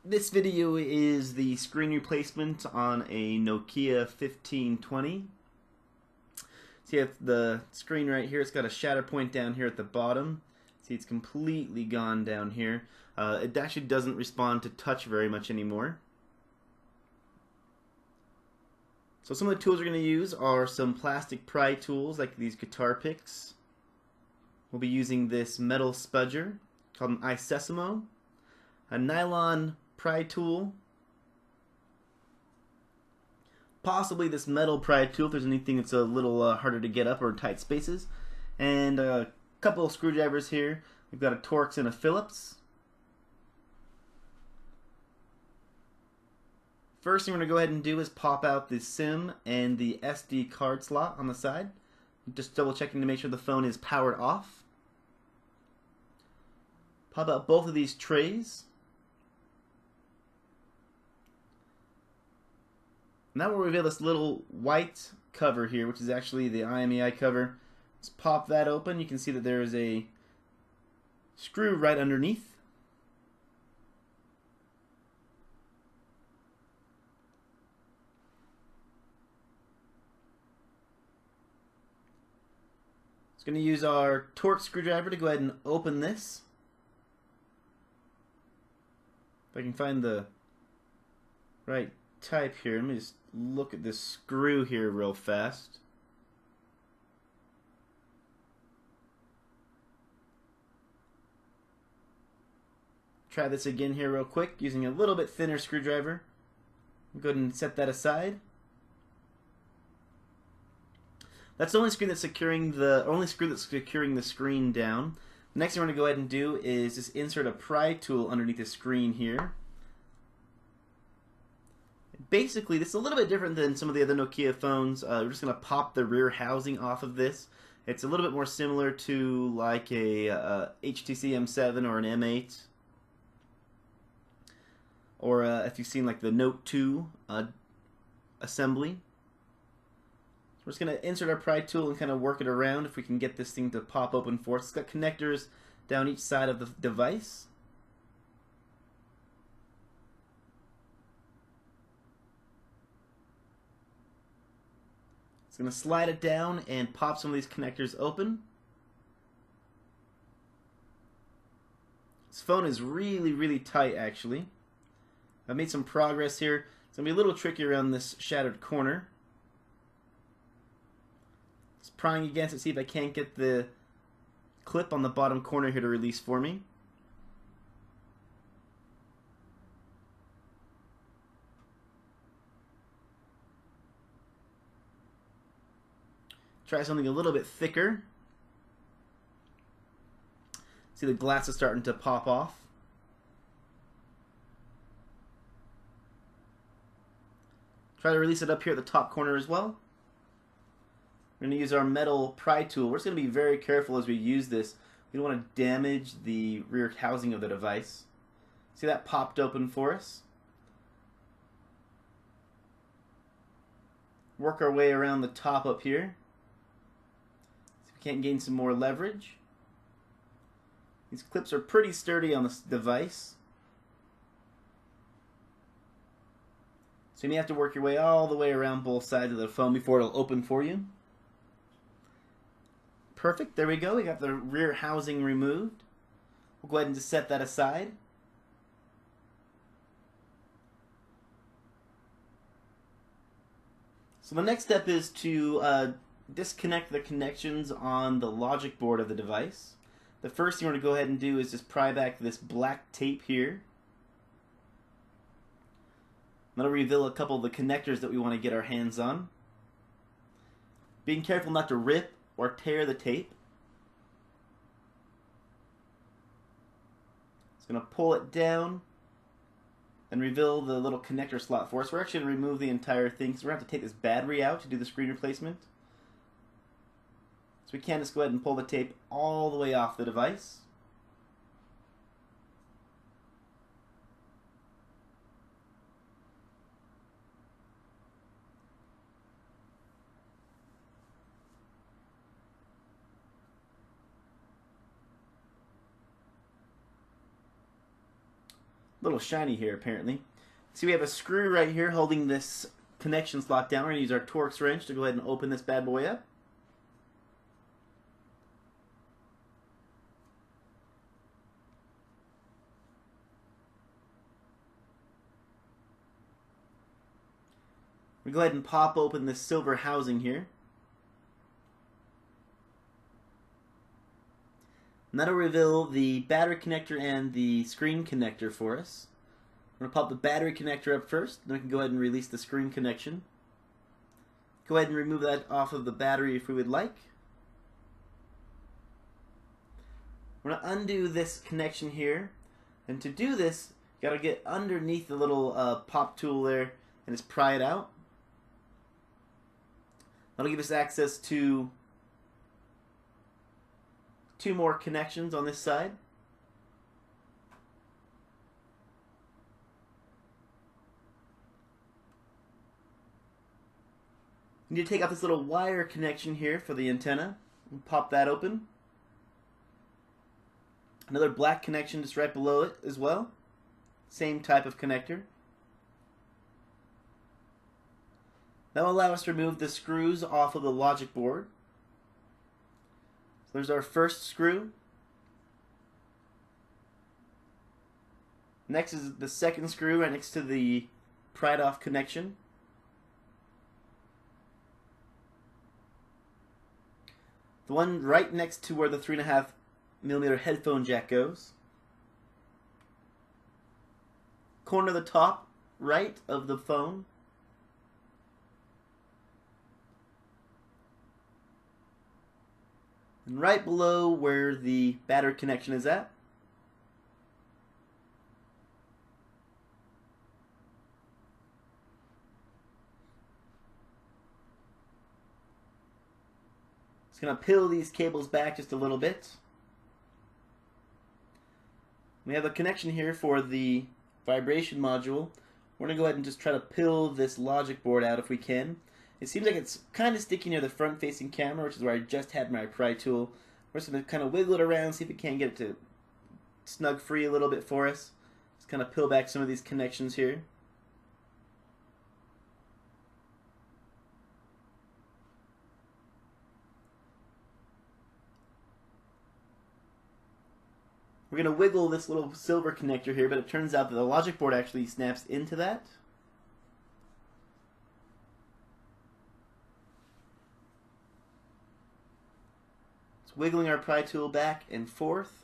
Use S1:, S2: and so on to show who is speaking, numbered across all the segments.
S1: This video is the screen replacement on a Nokia 1520. See if the screen right here, it's got a shatter point down here at the bottom. See, it's completely gone down here. It actually doesn't respond to touch very much anymore. So some of the tools we're going to use are some plastic pry tools like these guitar picks. We'll be using this metal spudger called an Isesimo, a nylon pry tool, possibly this metal pry tool if there's anything that's a little harder to get up or tight spaces, and a couple of screwdrivers here. We've got a Torx and a Phillips. First thing we're going to go ahead and do is pop out the SIM and the SD card slot on the side. Just double checking to make sure the phone is powered off. Pop out both of these trays. Now we'll reveal this little white cover here, which is actually the IMEI cover. Let's pop that open. You can see that there is a screw right underneath. It's going to use our Torx screwdriver to go ahead and open this. If I can find the right type here, let me just look at this screw here real fast. Try this again here real quick using a little bit thinner screwdriver. Go ahead and set that aside. That's the only screw that's securing the screen down. The next thing we're going to go ahead and do is just insert a pry tool underneath the screen here. Basically, this is a little bit different than some of the other Nokia phones. We're just going to pop the rear housing off of this. It's a little bit more similar to like a HTC M7 or an M8. Or if you've seen like the Note 2 assembly. We're just going to insert our pry tool and kind of work it around if we can get this thing to pop open for us. It's got connectors down each side of the device. It's going to slide it down and pop some of these connectors open. This phone is really tight actually. I've made some progress here. It's going to be a little tricky around this shattered corner. Just prying against it, see if I can't get the clip on the bottom corner here to release for me. Try something a little bit thicker. See the glass is starting to pop off. Try to release it up here at the top corner as well. We're going to use our metal pry tool. We're just going to be very careful as we use this. We don't want to damage the rear housing of the device. See that popped open for us? Work our way around the top up here. See if we can't gain some more leverage. These clips are pretty sturdy on this device. So you may have to work your way all the way around both sides of the phone before it'll open for you. Perfect, there we go. We got the rear housing removed. We'll go ahead and just set that aside. So the next step is to disconnect the connections on the logic board of the device. The first thing we're going to go ahead and do is just pry back this black tape here. That'll reveal a couple of the connectors that we want to get our hands on. Being careful not to rip or tear the tape. It's going to pull it down and reveal the little connector slot for us. We're actually going to remove the entire thing, so we're going to have to take this battery out to do the screen replacement. So we can just go ahead and pull the tape all the way off the device. little shiny here apparently. See, we have a screw right here holding this connection slot down. We're going to use our Torx wrench to go ahead and open this bad boy up. We go ahead and pop open this silver housing here. And that'll reveal the battery connector and the screen connector for us. I'm going to pop the battery connector up first, then we can go ahead and release the screen connection. Go ahead and remove that off of the battery if we would like. We're going to undo this connection here. And to do this, you got to get underneath the little pop tool there and just pry it out. That'll give us access to 2 more connections on this side. You need to take out this little wire connection here for the antenna and pop that open. Another black connection just right below it as well. Same type of connector. That will allow us to remove the screws off of the logic board. So there's our first screw. Next is the second screw right next to the pried off connection. The one right next to where the 3.5mm headphone jack goes. Corner of the top right of the phone. And right below where the battery connection is at. Just going to peel these cables back just a little bit. We have a connection here for the vibration module. We're going to go ahead and just try to peel this logic board out if we can. It seems like it's kind of sticky near the front-facing camera, which is where I just had my pry tool. We're just going to kind of wiggle it around, see if we can get it to snug free a little bit for us. Just kind of peel back some of these connections here. We're going to wiggle this little silver connector here, but it turns out that the logic board actually snaps into that. Wiggling our pry tool back and forth.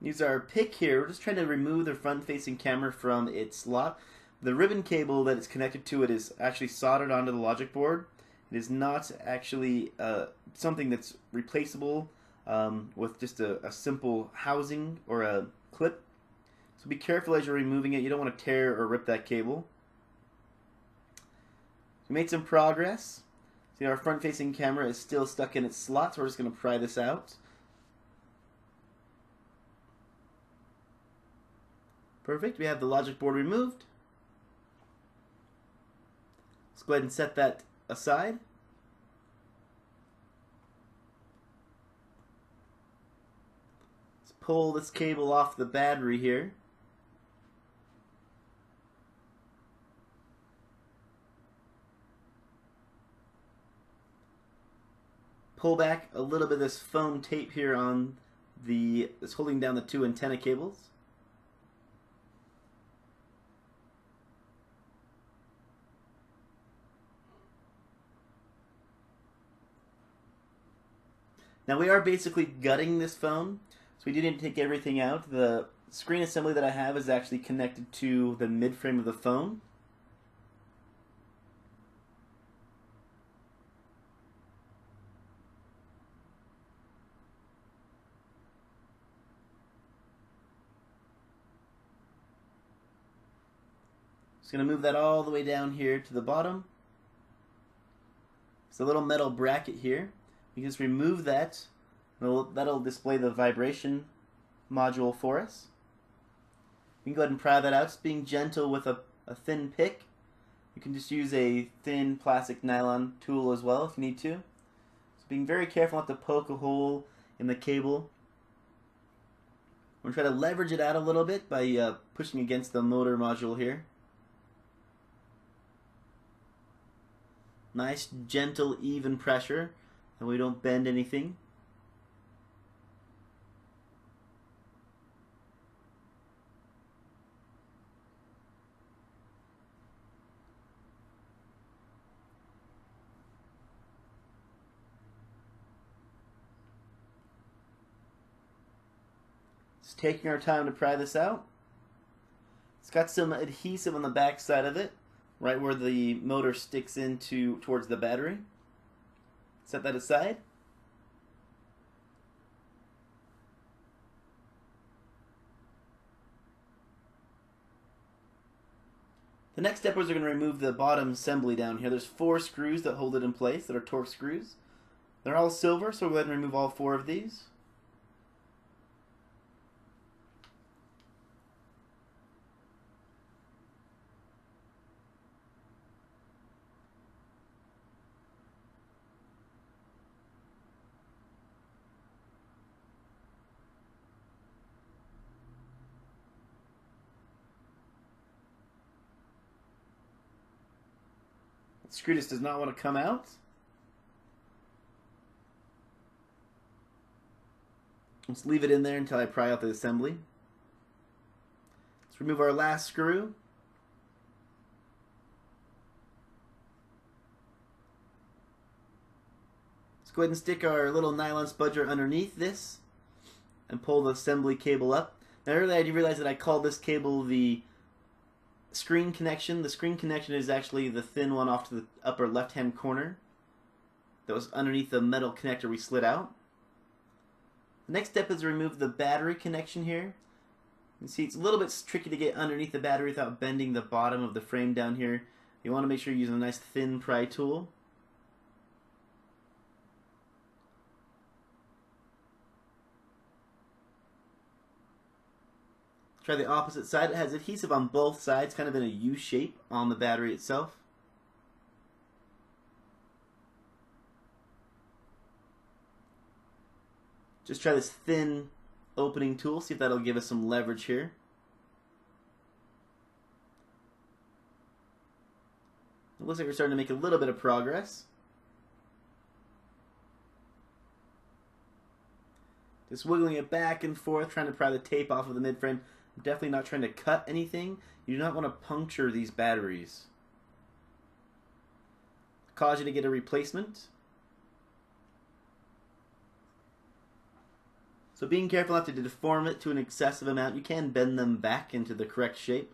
S1: Use our pick here. We're just trying to remove the front-facing camera from its slot. The ribbon cable that is connected to it is actually soldered onto the logic board. It is not actually something that's replaceable with just a simple housing or a clip. So be careful as you're removing it. You don't want to tear or rip that cable. We made some progress. See, our front-facing camera is still stuck in its slot, so we're just going to pry this out. Perfect. We have the logic board removed. Let's go ahead and set that aside. Let's pull this cable off the battery here. Pull back a little bit of this foam tape here on that's holding down the 2 antenna cables. Now we are basically gutting this phone, so we do need to take everything out. The screen assembly that I have is actually connected to the mid-frame of the phone. Just going to move that all the way down here to the bottom. It's a little metal bracket here. You can just remove that. That'll display the vibration module for us. You can go ahead and pry that out. Just being gentle with a thin pick. You can just use a thin plastic nylon tool as well if you need to. So being very careful not to poke a hole in the cable. We're going to try to leverage it out a little bit by pushing against the motor module here. Nice, gentle, even pressure, and we don't bend anything. Just taking our time to pry this out. It's got some adhesive on the back side of it, right where the motor sticks into towards the battery. Set that aside. The next step is we're going to remove the bottom assembly down here. There's 4 screws that hold it in place that are torque screws. They're all silver, so we'll go ahead and remove all 4 of these. The screw just does not want to come out. Let's leave it in there until I pry out the assembly. Let's remove our last screw. Let's go ahead and stick our little nylon spudger underneath this and pull the assembly cable up. Now earlier I did realize that I called this cable the screen connection. The screen connection is actually the thin one off to the upper left hand corner that was underneath the metal connector we slid out. The next step is to remove the battery connection here. You can see it's a little bit tricky to get underneath the battery without bending the bottom of the frame down here. You want to make sure you're using a nice thin pry tool. Try the opposite side. It has adhesive on both sides, kind of in a U shape on the battery itself. Just try this thin opening tool, see if that'll give us some leverage here. It looks like we're starting to make a little bit of progress. Just wiggling it back and forth, trying to pry the tape off of the midframe. I'm definitely not trying to cut anything. You do not want to puncture these batteries. Cause you to get a replacement. So being careful not to deform it to an excessive amount. You can bend them back into the correct shape.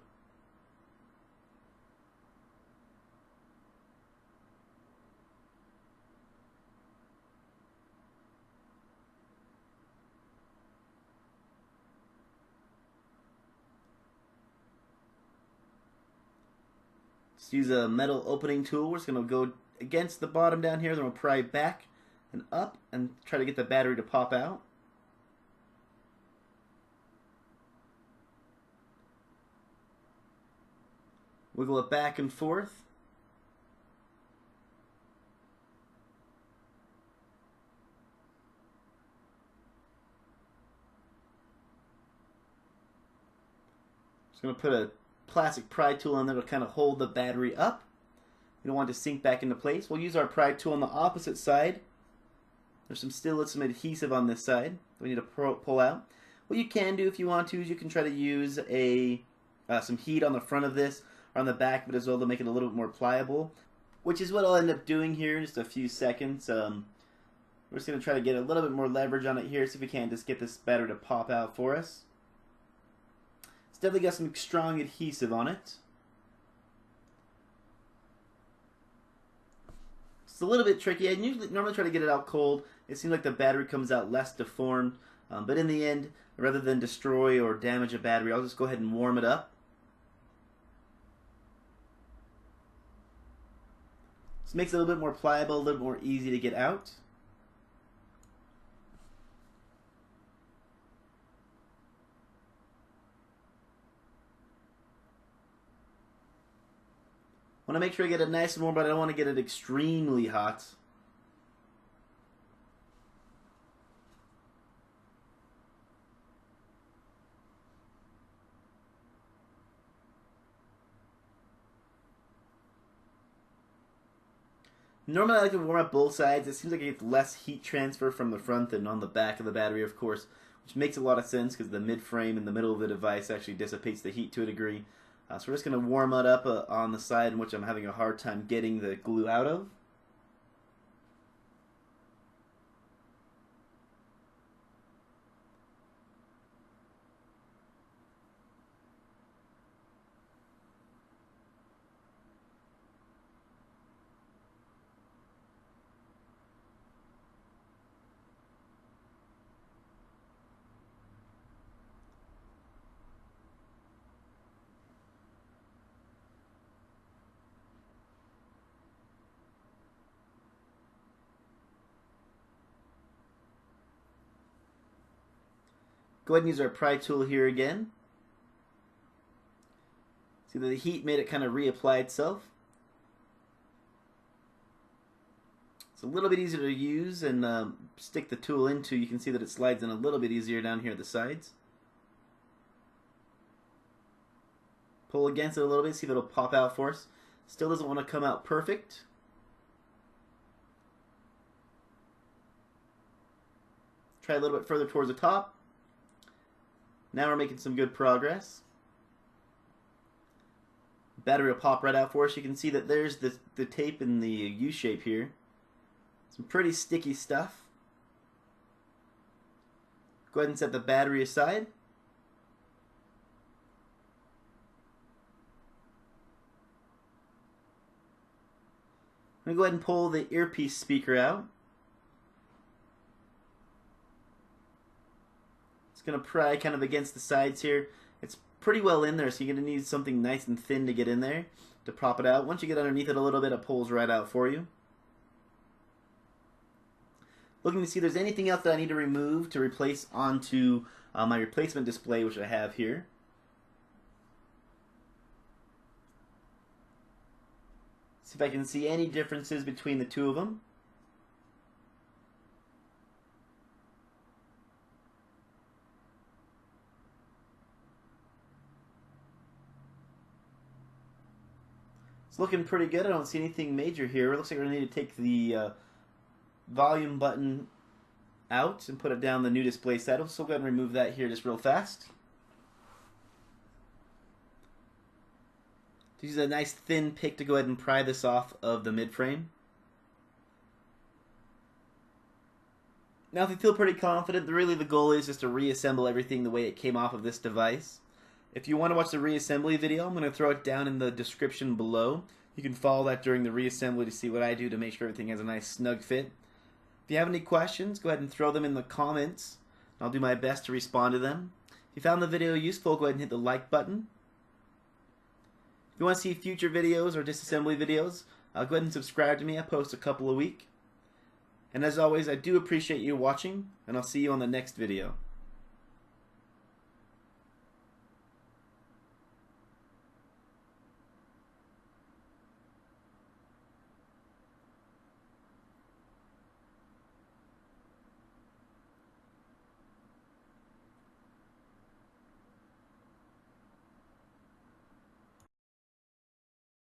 S1: Just use a metal opening tool. We're just going to go against the bottom down here, then we'll pry back and up and try to get the battery to pop out. Wiggle it back and forth. Just going to put a plastic pry tool on there to kind of hold the battery up. You don't want it to sink back into place. We'll use our pry tool on the opposite side. There's still some adhesive on this side that we need to pull out. What you can do if you want to is you can try to use some heat on the front of this or on the back of it as well to make it a little bit more pliable, which is what I'll end up doing here in just a few seconds. We're just going to try to get a little bit more leverage on it here, see if we can just get this battery to pop out for us. It's definitely got some strong adhesive on it. It's a little bit tricky. I normally try to get it out cold. It seems like the battery comes out less deformed, but in the end, rather than destroy or damage a battery, I'll just go ahead and warm it up. This makes it a little bit more pliable, a little bit more easy to get out. I want to make sure I get it nice and warm, but I don't want to get it extremely hot. Normally I like to warm up both sides. It seems like it gets less heat transfer from the front than on the back of the battery, of course, which makes a lot of sense because the mid-frame in the middle of the device actually dissipates the heat to a degree. So we're just going to warm it up on the side in which I'm having a hard time getting the glue out of. Go ahead and use our pry tool here again. See that the heat made it kind of reapply itself. It's a little bit easier to use and stick the tool into. You can see that it slides in a little bit easier down here at the sides. Pull against it a little bit, see if it'll pop out for us. Still doesn't want to come out perfect. Try a little bit further towards the top. Now we're making some good progress. Battery will pop right out for us. You can see that there's the tape in the U-shape here. Some pretty sticky stuff. Go ahead and set the battery aside. I'm going to go ahead and pull the earpiece speaker out. It's going to pry kind of against the sides here. It's pretty well in there, so you're going to need something nice and thin to get in there to prop it out. Once you get underneath it a little bit, it pulls right out for you. Looking to see if there's anything else that I need to remove to replace onto my replacement display, which I have here. See if I can see any differences between the two of them. It's looking pretty good. I don't see anything major here. It looks like we're going to need to take the volume button out and put it down the new display side. So we'll go ahead and remove that here just real fast. Use a nice thin pick to go ahead and pry this off of the mid-frame. Now if you feel pretty confident, really the goal is just to reassemble everything the way it came off of this device. If you want to watch the reassembly video, I'm going to throw it down in the description below. You can follow that during the reassembly to see what I do to make sure everything has a nice snug fit. If you have any questions, go ahead and throw them in the comments. I'll do my best to respond to them. If you found the video useful, go ahead and hit the like button. If you want to see future videos or disassembly videos, go ahead and subscribe to me. I post a couple a week. And as always, I do appreciate you watching, and I'll see you on the next video.